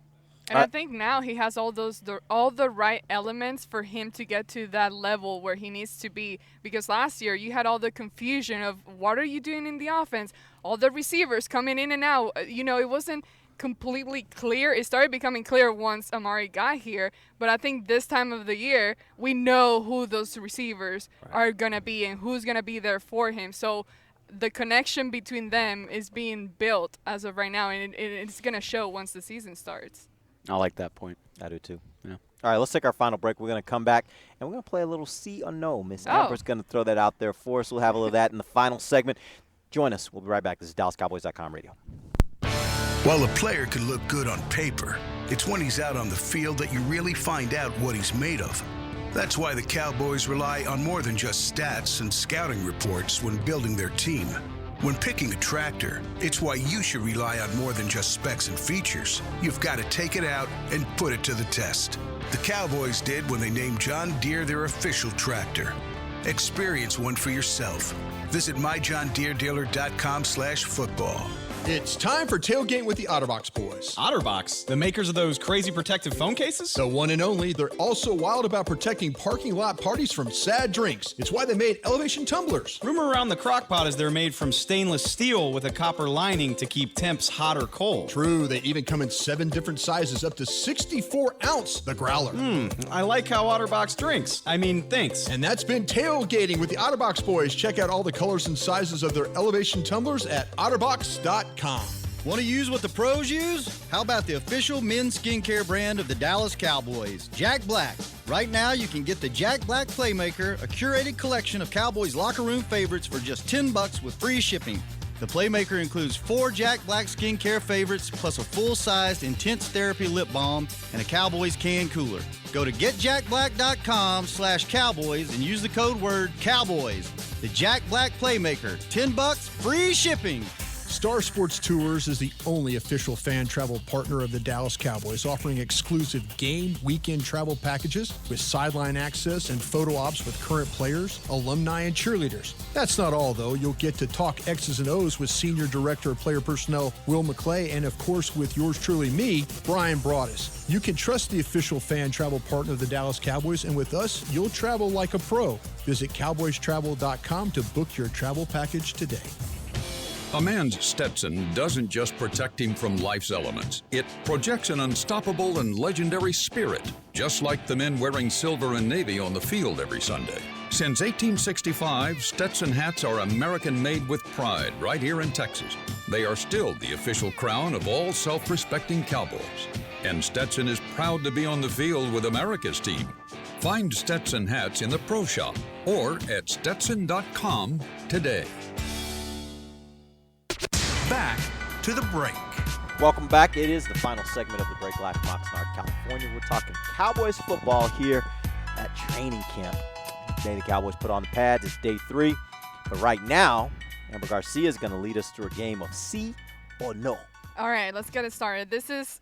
And I think now he has all the right elements for him to get to that level where he needs to be. Because last year you had all the confusion of what are you doing in the offense? All the receivers coming in and out. It wasn't completely clear. It started becoming clear once Amari got here, but I think this time of the year we know who those receivers are going to be and who's going to be there for him. So the connection between them is being built as of right now, and it's going to show once the season starts. I like that point. I do too. Yeah. All right, let's take our final break. We're going to come back, and we're going to play a little See or No. Miss Amber's going to throw that out there for us. We'll have a little of that in the final segment. Join us. We'll be right back. This is DallasCowboys.com radio. While a player can look good on paper, it's when he's out on the field that you really find out what he's made of. That's why the Cowboys rely on more than just stats and scouting reports when building their team. When picking a tractor, it's why you should rely on more than just specs and features. You've got to take it out and put it to the test. The Cowboys did when they named John Deere their official tractor. Experience one for yourself. Visit myjohndeeredealer.com/football. It's time for Tailgate with the OtterBox boys. OtterBox? The makers of those crazy protective phone cases? The one and only. They're also wild about protecting parking lot parties from sad drinks. It's why they made elevation tumblers. Rumor around the crock pot is they're made from stainless steel with a copper lining to keep temps hot or cold. True, they even come in 7 different sizes, up to 64 ounce, the growler. I like how OtterBox drinks. I mean, thanks. And that's been Tailgating with the OtterBox boys. Check out all the colors and sizes of their elevation tumblers at otterbox.com. Want to use what the pros use? How about the official men's skincare brand of the Dallas Cowboys, Jack Black? Right now, you can get the Jack Black Playmaker, a curated collection of Cowboys locker room favorites for just $10 with free shipping. The Playmaker includes 4 Jack Black skincare favorites, plus a full-sized Intense Therapy lip balm and a Cowboys can cooler. Go to getjackblack.com/Cowboys and use the code word Cowboys. The Jack Black Playmaker, $10, free shipping. Star Sports Tours is the only official fan travel partner of the Dallas Cowboys, offering exclusive game weekend travel packages with sideline access and photo ops with current players, alumni, and cheerleaders. That's not all, though. You'll get to talk X's and O's with Senior Director of Player Personnel Will McClay, and of course with yours truly, me, Brian Broaddus. You can trust the official fan travel partner of the Dallas Cowboys, and with us, you'll travel like a pro. Visit cowboystravel.com to book your travel package today. A man's Stetson doesn't just protect him from life's elements. It projects an unstoppable and legendary spirit, just like the men wearing silver and navy on the field every Sunday. Since 1865, Stetson hats are American-made with pride right here in Texas. They are still the official crown of all self-respecting Cowboys. And Stetson is proud to be on the field with America's team. Find Stetson hats in the Pro Shop or at Stetson.com today. Back to the break. Welcome back. It is the final segment of the break live from Oxnard, California. We're talking Cowboys football here at training camp. Today the Cowboys put on the pads. It's day 3. But right now, Amber Garcia is going to lead us through a game of sí or no. All right, let's get it started. These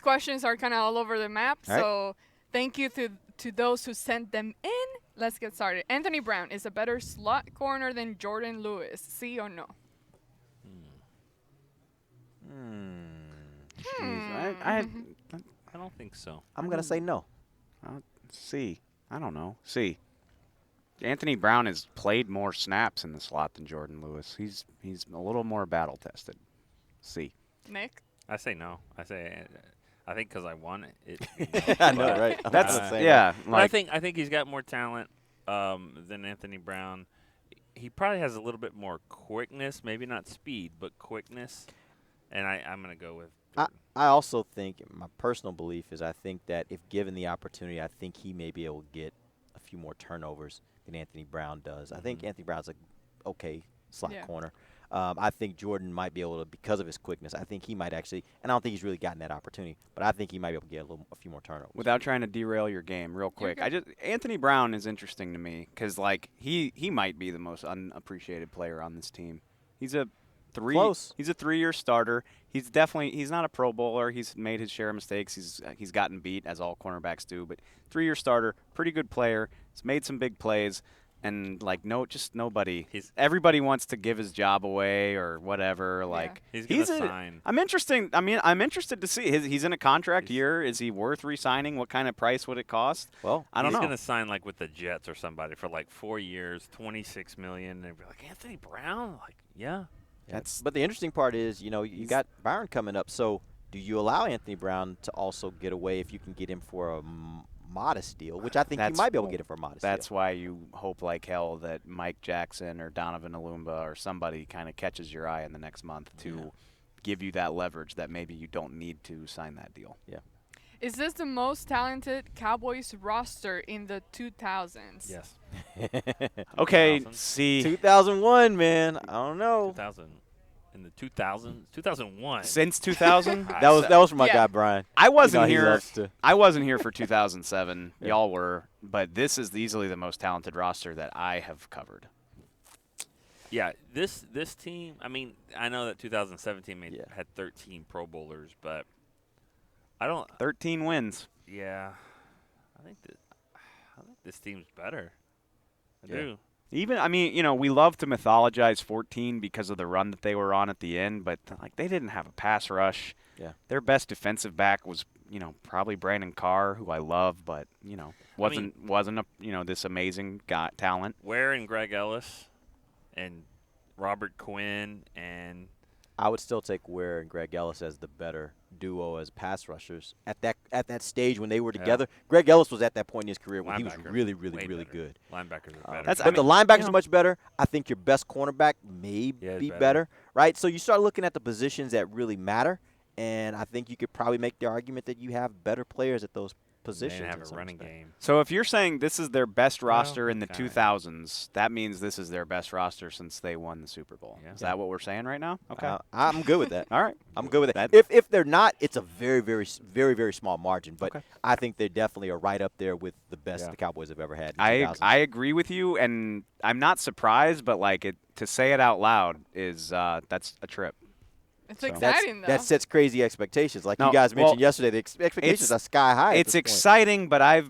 questions are kind of all over the map, so thank you to those who sent them in. Let's get started. Anthony Brown is a better slot corner than Jordan Lewis, sí or no? I don't think so. I'm going to say no. C. I don't know. C. Anthony Brown has played more snaps in the slot than Jordan Lewis. He's a little more battle tested. C. Nick? I say no. I think because I won it. I know, right? That's yeah. I think he's got more talent than Anthony Brown. He probably has a little bit more quickness, maybe not speed, but quickness. And I'm going to go with Jordan. I also think, my personal belief is I think that if given the opportunity, I think he may be able to get a few more turnovers than Anthony Brown does. I think Anthony Brown's a okay slot corner. I think Jordan might be able to, because of his quickness, I think he might actually, and I don't think he's really gotten that opportunity, but I think he might be able to get a few more turnovers. Without trying to derail your game real quick, Anthony Brown is interesting to me because he might be the most unappreciated player on this team. He's a 3-year starter. He's not a Pro Bowler. He's made his share of mistakes. He's gotten beat, as all cornerbacks do, but 3-year starter, pretty good player. He's made some big plays. And nobody. Everybody wants to give his job away or whatever. He's gonna sign. I'm interested to see. He's in a contract year. Is he worth re-signing? What kind of price would it cost? Well, I don't know. He's gonna sign with the Jets or somebody for 4 years, $26 million. And they'd be like, Anthony Brown, yeah. But the interesting part is, you got Byron coming up. So do you allow Anthony Brown to also get away if you can get him for a modest deal, which I think you might be able to get it for a modest deal. That's why you hope like hell that Mike Jackson or Donovan Alumba or somebody kind of catches your eye in the next month to give you that leverage that maybe you don't need to sign that deal. Yeah. Is this the most talented Cowboys roster in the 2000s? Yes. Okay, see. 2001, man. I don't know. 2000. In the 2000s, 2001. Since 2000? that was from my guy Brian. I wasn't here. I wasn't here for 2007. Y'all were, but this is easily the most talented roster that I have covered. Yeah, this team. I mean, I know that 2017 had 13 Pro Bowlers, but I don't. 13 wins. Yeah, I think this team's better. I do. Even, I mean, we love to mythologize 14 because of the run that they were on at the end, but like they didn't have a pass rush. Yeah. Their best defensive back was, probably Brandon Carr, who I love, but wasn't a this amazing talent. Ware and Greg Ellis, and Robert Quinn, and I would still take Ware and Greg Ellis as the better duo as pass rushers at that stage when they were together. Greg Ellis was at that point in his career when he was really, really, really good. Linebackers are better. But the linebackers are much better. I think your best cornerback may be better, right? So you start looking at the positions that really matter, and I think you could probably make the argument that you have better players at those positions. They have a running game. So if you're saying this is their best roster in the 2000s, that means this is their best roster since they won the Super Bowl. Yeah. Is that what we're saying right now? Okay. I'm good with that. All right. I'm good with that. If they're not, it's a very, very, very, very small margin. But I think they definitely are right up there with the best the Cowboys have ever had. I agree with you, and I'm not surprised, but to say it out loud is that's a trip. It's exciting, though. That sets crazy expectations. Like you guys mentioned yesterday, the expectations are sky high. It's exciting, but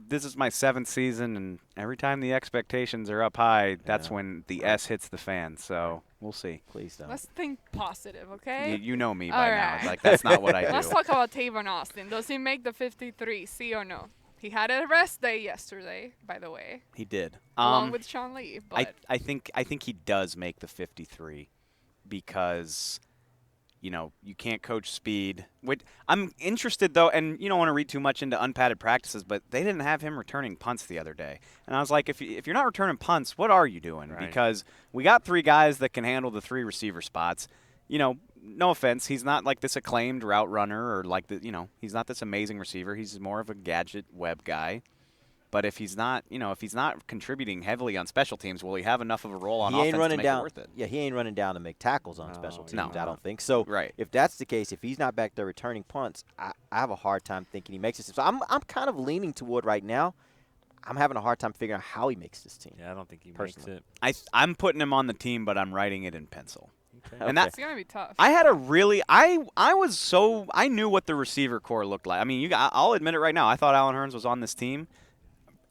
this is my 7th season, and every time the expectations are up high, that's when the S hits the fan. So we'll see. Please don't. Let's think positive, okay? You know me by now. Like, that's not what I do. Let's talk about Tavon Austin. Does he make the 53, sí or no? He had a rest day yesterday, by the way. He did. Along with Sean Lee. But I think he does make the 53 because – you can't coach speed. I'm interested, though, and you don't want to read too much into unpadded practices, but they didn't have him returning punts the other day. And I was like, if you're not returning punts, what are you doing? Right. Because we got 3 guys that can handle the 3 receiver spots. No offense, he's not like this acclaimed route runner or like he's not this amazing receiver. He's more of a gadget web guy. But if he's not, contributing heavily on special teams, will he have enough of a role on offense to make it worth it? Yeah, he ain't running down to make tackles on special teams. I don't think so. Right. If that's the case, if he's not back there returning punts, I have a hard time thinking he makes it. So I'm kind of leaning toward right now. I'm having a hard time figuring out how he makes this team. Yeah, I don't think he makes it. I'm putting him on the team, but I'm writing it in pencil. Okay. And that's gonna be tough. I had a really I knew what the receiver core looked like. I mean, I'll admit it right now. I thought Allen Hurns was on this team.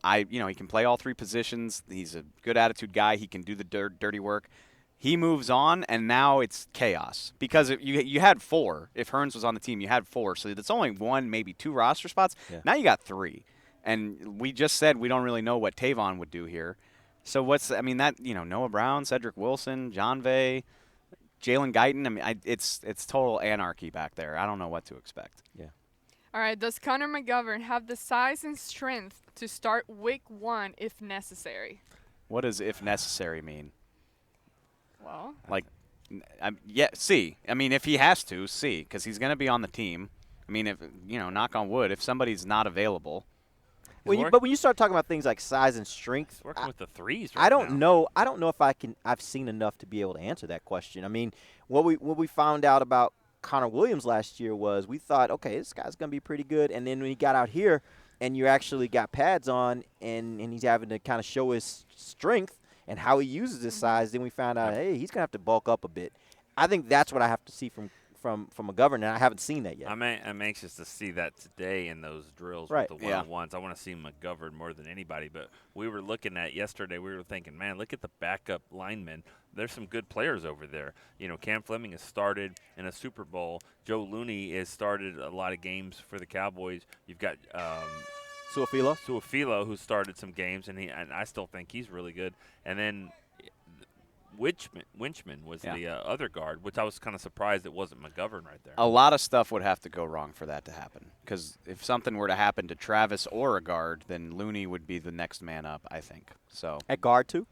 He can play all 3 positions. He's a good attitude guy. He can do the dirty work. He moves on, and now it's chaos because you had 4. If Hurns was on the team, you had 4. So that's only 1, maybe 2 roster spots. Yeah. Now you got 3. And we just said we don't really know what Tavon would do here. So Noah Brown, Cedric Wilson, John Vay, Jalen Guyton. It's total anarchy back there. I don't know what to expect. Yeah. All right, does Connor McGovern have the size and strength to start week 1 if necessary? What does if necessary mean? Well. See. I mean, if he has to, see, because he's going to be on the team. I mean, if knock on wood, if somebody's not available. But when you start talking about things like size and strength, working with the 3s. I don't know if I've seen enough to be able to answer that question. I mean, what we found out about Connor Williams last year was we thought, okay, this guy's going to be pretty good. And then when he got out here and you actually got pads on and he's having to kind of show his strength and how he uses his size, then we found out, hey, he's going to have to bulk up a bit. I think that's what I have to see from McGovern, and I haven't seen that yet. I'm anxious to see that today in those drills right. with the one-on-ones. I want to see McGovern more than anybody. But we were looking at yesterday, we were thinking, man, look at the backup linemen. There's some good players over there. Cam Fleming has started in a Super Bowl. Joe Looney has started a lot of games for the Cowboys. You've got Su'a-Filo, who started some games, and I still think he's really good. And then Winchman was the other guard, which I was kind of surprised it wasn't McGovern right there. A lot of stuff would have to go wrong for that to happen. Because if something were to happen to Travis or a guard, then Looney would be the next man up, I think. So at guard too?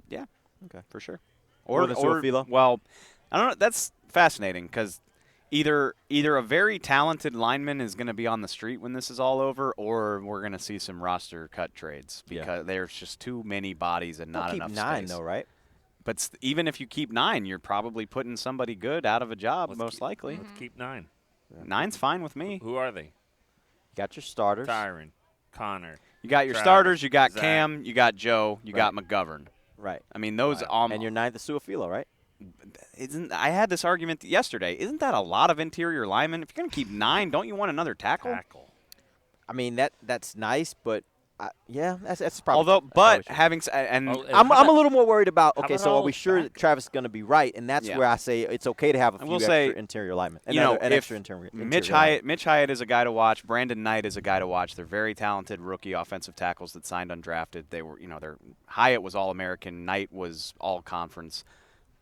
Yeah. Okay. For sure. Or Su'a-Filo? Well, I don't know. That's fascinating because either a very talented lineman is going to be on the street when this is all over, or we're going to see some roster cut trades because there's just too many bodies and not enough space. Keep 9 though, right? But even if you keep 9, you're probably putting somebody good out of a job, most likely. Let's keep 9. 9's fine with me. Who are they? You got your starters. Tyron, Connor. You got your starters. You got Zach. Cam. You got Joe. You got McGovern. Right. I mean, those. And your 9th is Su'a-Filo, right? I had this argument yesterday. Isn't that a lot of interior linemen? If you're going to keep 9, don't you want another tackle? I mean, that's nice, but Yeah, that's probably. Although, that's but probably having and I'm a little more worried about. How Okay, about so are all we sure that Travis is going to be right? And that's Yeah. where I say it's okay to have a I few will extra say, interior linemen. If Extra interior Mitch linemen. Hyatt is a guy to watch. Brandon Knight is a guy to watch. They're very talented rookie offensive tackles that signed undrafted. They were, Hyatt was All-American. Knight was All-Conference.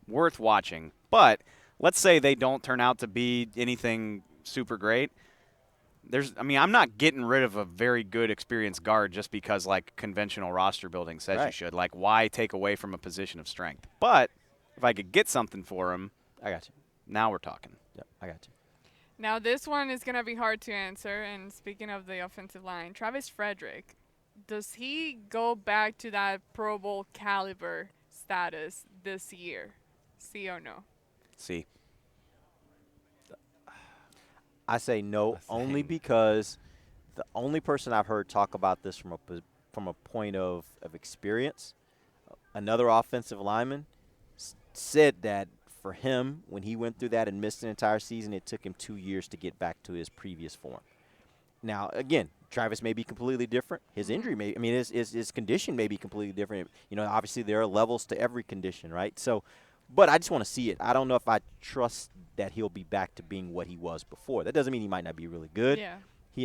Worth watching. But let's say they don't turn out to be anything super great. I'm not getting rid of a very good experienced guard just because conventional roster building says you should. Why take away from a position of strength? But if I could get something for him, I got you. Now we're talking. Yep, I got you. Now this one is gonna be hard to answer. And speaking of the offensive line, Travis Frederick, does he go back to that Pro Bowl caliber status this year? See or no? See. I say no, only because the only person I've heard talk about this from a point of experience, another offensive lineman, said that for him, when he went through that and missed an entire season, it took him 2 years to get back to his previous form. Now, again, Travis may be completely different. His injury his condition may be completely different. Obviously there are levels to every condition, right? So, but I just want to see it. I don't know if I trust that he'll be back to being what he was before. That doesn't mean he might not be really good. Yeah.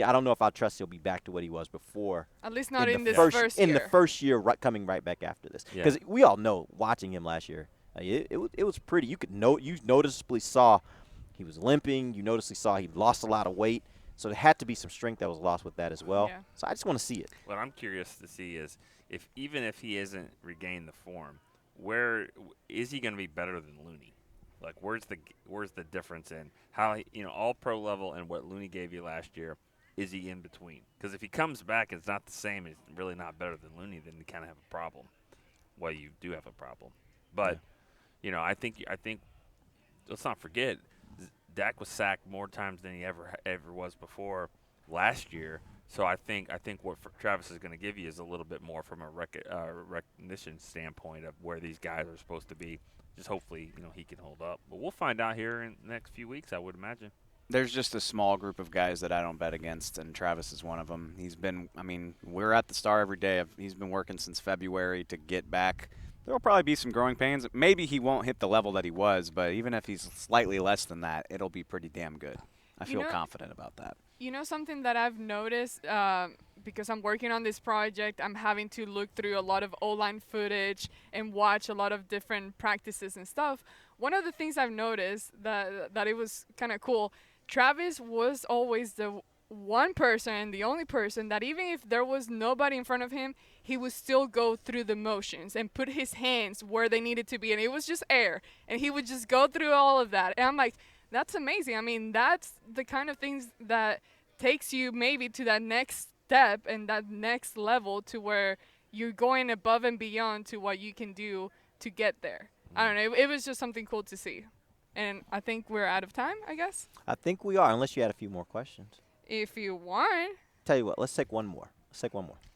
I don't know if I trust he'll be back to what he was before. At least not in this first year. In the first year, coming right back after this. Because we all know, watching him last year, it was pretty. You noticeably saw he was limping. You noticeably saw he lost a lot of weight. So there had to be some strength that was lost with that as well. Yeah. So I just want to see it. What I'm curious to see is even if he isn't regained the form, where is he going to be better than Looney? Where's the difference in how all pro level and what Looney gave you last year? Is he in between? Because if he comes back, it's not the same. He's really not better than Looney. Then you kind of have a problem. Well, you do have a problem, but I think let's not forget, Dak was sacked more times than he ever was before last year. So I think what Travis is going to give you is a little bit more from a recognition standpoint of where these guys are supposed to be. Just hopefully, he can hold up. But we'll find out here in the next few weeks, I would imagine. There's just a small group of guys that I don't bet against, and Travis is one of them. We're at the Star every day. He's been working since February to get back. There will probably be some growing pains. Maybe he won't hit the level that he was, but even if he's slightly less than that, it'll be pretty damn good. I feel confident about that. Something that I've noticed, because I'm working on this project, I'm having to look through a lot of O-line footage and watch a lot of different practices and stuff. One of the things I've noticed that it was kind of cool, Travis was always the one person, the only person, that even if there was nobody in front of him, he would still go through the motions and put his hands where they needed to be. And it was just air. And he would just go through all of that. And I'm like, that's amazing. That's the kind of things that takes you maybe to that next step and that next level to where you're going above and beyond to what you can do to get there. I don't know. It was just something cool to see. And I think we're out of time, I guess. I think we are, unless you had a few more questions. If you want. Tell you what, let's take one more.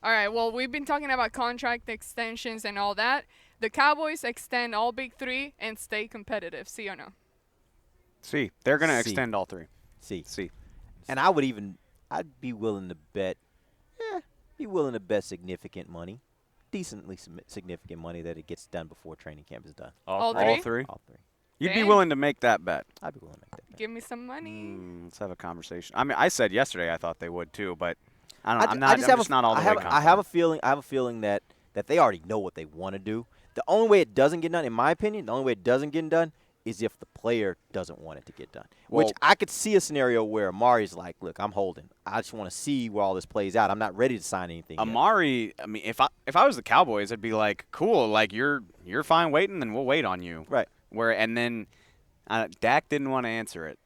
All right, well, we've been talking about contract extensions and all that. The Cowboys extend all big three and stay competitive. See or no? See. They're going to extend all three. See. And I'd be willing to bet significant money, decently significant money that it gets done before training camp is done. All three? All three. You'd be willing to make that bet. I'd be willing to make that bet. Give me some money. Let's have a conversation. I said yesterday I thought they would too, but I don't know. I'm just not all the way confident. I have a feeling that they already know what they want to do. The only way it doesn't get done, in my opinion, is if the player doesn't want it to get done. Well, which I could see a scenario where Amari's like, look, I'm holding. I just want to see where all this plays out. I'm not ready to sign anything Amari, yet. If I was the Cowboys, I'd be like, cool, you're fine waiting, then we'll wait on you. Right. Dak didn't want to answer it.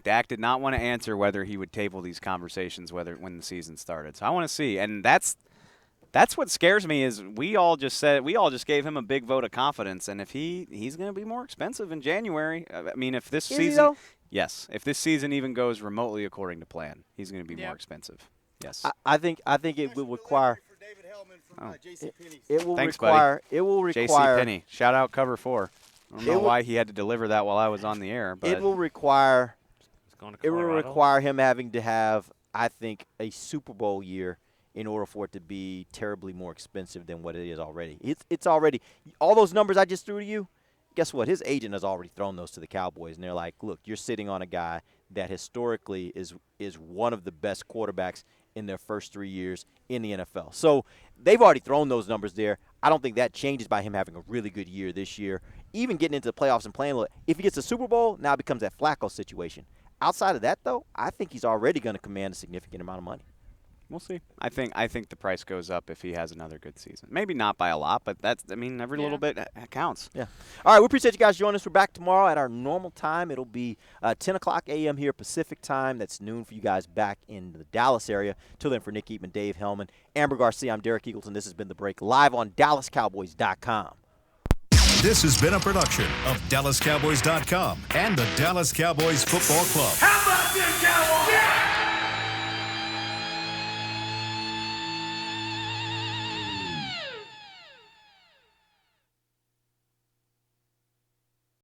Dak did not want to answer whether he would table these conversations when the season started. So I want to see, and that's what scares me is we all just gave him a big vote of confidence, and if he's going to be more expensive in January. If this season, yes, if this season even goes remotely according to plan, he's going to be more expensive. Yes, I think it will require. It will Thanks, require. buddy. It will require. JC Penney, shout out Cover 4. I don't know why he had to deliver that while I was on the air, but it will require. Going to It will require him having to have, I think, a Super Bowl year in order for it to be terribly more expensive than what it is already. It's already – all those numbers I just threw to you, guess what? His agent has already thrown those to the Cowboys, and they're like, look, you're sitting on a guy that historically is one of the best quarterbacks in their first 3 years in the NFL. So they've already thrown those numbers there. I don't think that changes by him having a really good year this year. Even getting into the playoffs and playing, if he gets a Super Bowl, now it becomes that Flacco situation. Outside of that, though, I think he's already going to command a significant amount of money. We'll see. I think the price goes up if he has another good season. Maybe not by a lot, but every little bit counts. Yeah. All right, we appreciate you guys joining us. We're back tomorrow at our normal time. It'll be 10 o'clock a.m. here Pacific time. That's noon for you guys back in the Dallas area. Till then, for Nick Eatman, Dave Hellman, Amber Garcia, I'm Derek Eagleton. This has been The Break, live on DallasCowboys.com. This has been a production of DallasCowboys.com and the Dallas Cowboys Football Club. How about this, Cowboys?